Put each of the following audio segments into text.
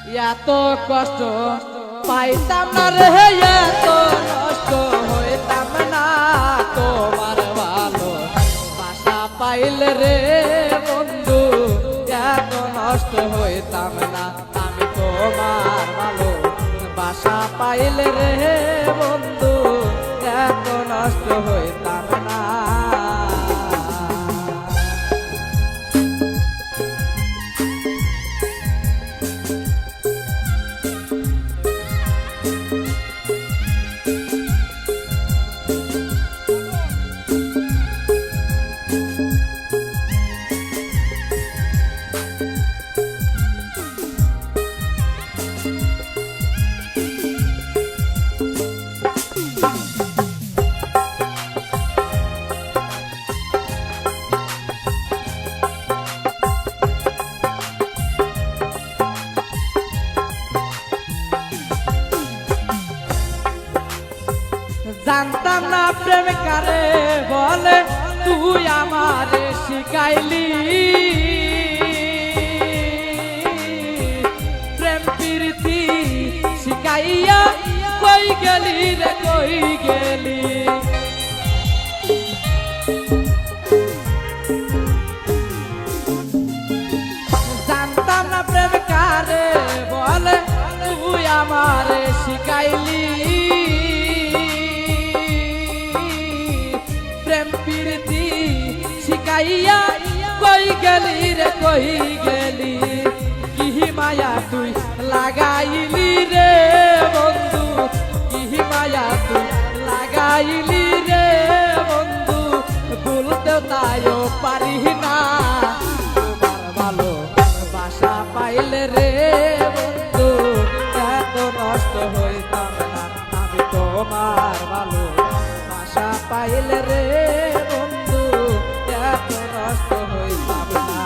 এত কষ্ট পাইতাম না রে, এত নষ্ট হইতাম না তোমার ভালো বাসা পাইলে রে বন্ধু, এত নষ্ট হইতাম না আমি তোমার ভালো বাসা পাইলে রে বন্ধু, এত নষ্ট হইতাম না। জানতাম না প্রেম কারে বলে, তুই আমারে শিখাইলি প্রেম প্রীতি শিখাইয়া, কই গেলি রে কই গেলি। জানতাম না প্রেম কারে বলে, তুই আমারে শিখাইলি প্রেম প্রীতি শিখাইয়া, কই গেলি রে কই গেলি। কি মায়া তুই লাগাইলি রে বন্ধু, কি মায়া তুই লাগাইলি রে বন্ধু, ভুলতেও তাইও পারি না তোমার ভালো বাসা পাইলে রে বন্ধু, এত নষ্ট হইতাম না আমি তোমার ভালো বাসা পাইলে রে বন্ধু, এত নষ্ট হইতাম না।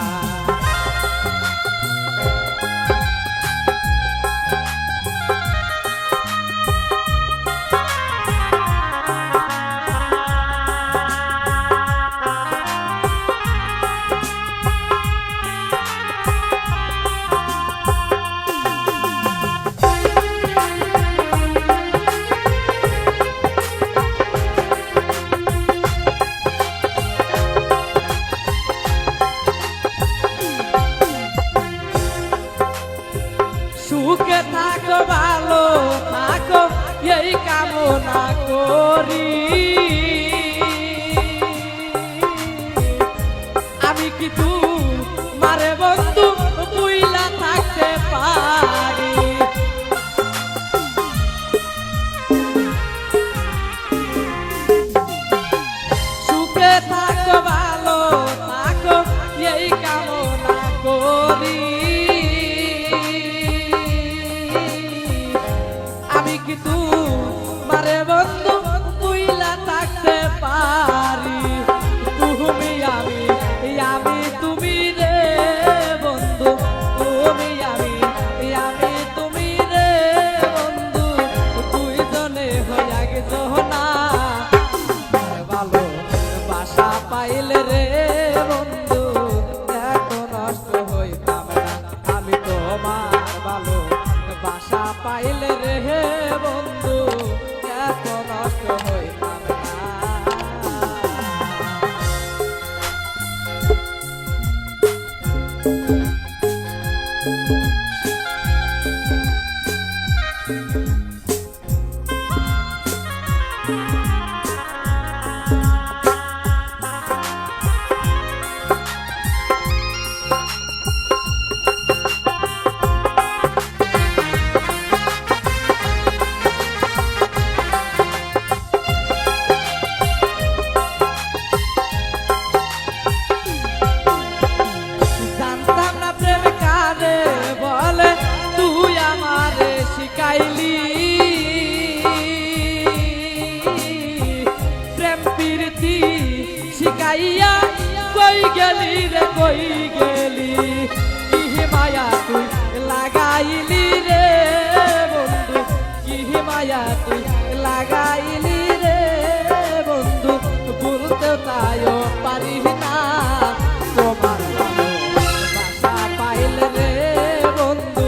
সুখে থাকো ভালো থাকো এই কামনা করি, আমি কি তোমারে বন্ধু বুইলা থাকতে পারি। সুখে থাকো ভালো থাকো এই কামনা করি, আমি কি তোমারে বন্ধু বুইলা থাকতে পারি। তুমি আমি তুমি রে বন্ধু, তুমি আমি তুমি রে বন্ধু, দুইজনে হইয়া গেছ না ভালো বাসা পাইলে রে বন্ধু, এত নষ্ট হইতাম না আমি তোমার ভালো বাসা পাইলে রে বন্ধু, এত নষ্ট হইতাম না। জানতাম না প্রেম কারে বলে, তুই আমারে শিখাইলি প্রেম প্রীতি শিখাইয়া, কই গেলি রে কই গেলি। কি মায়া তুই লাগাইলি রে বন্ধু, কি মায়া তুই লাগাইলি রে বন্ধু, ভুলতেও তাইও পারি না তোমার ভালো বাসা পাইলে রে বন্ধু,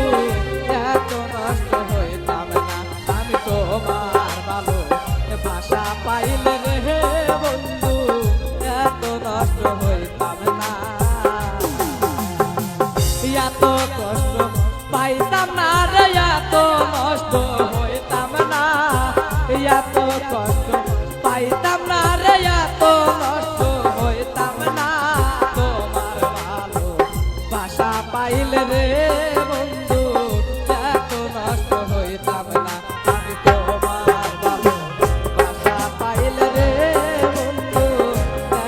কষ্ট পাইতাম না রে, এত নষ্ট হইতাম না, এত কষ্ট পাইতাম না রে, এত নষ্ট হইতাম না। তোমার ভালো বাসা পাইলে রে বন্ধু এত নষ্ট হইতাম না, আমি তোমার ভালো বাসা পাইলে রে বন্ধু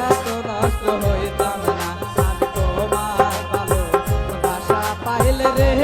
এত নষ্ট হইতাম না, আমি তোমার ভালো বাসা পাইলে রে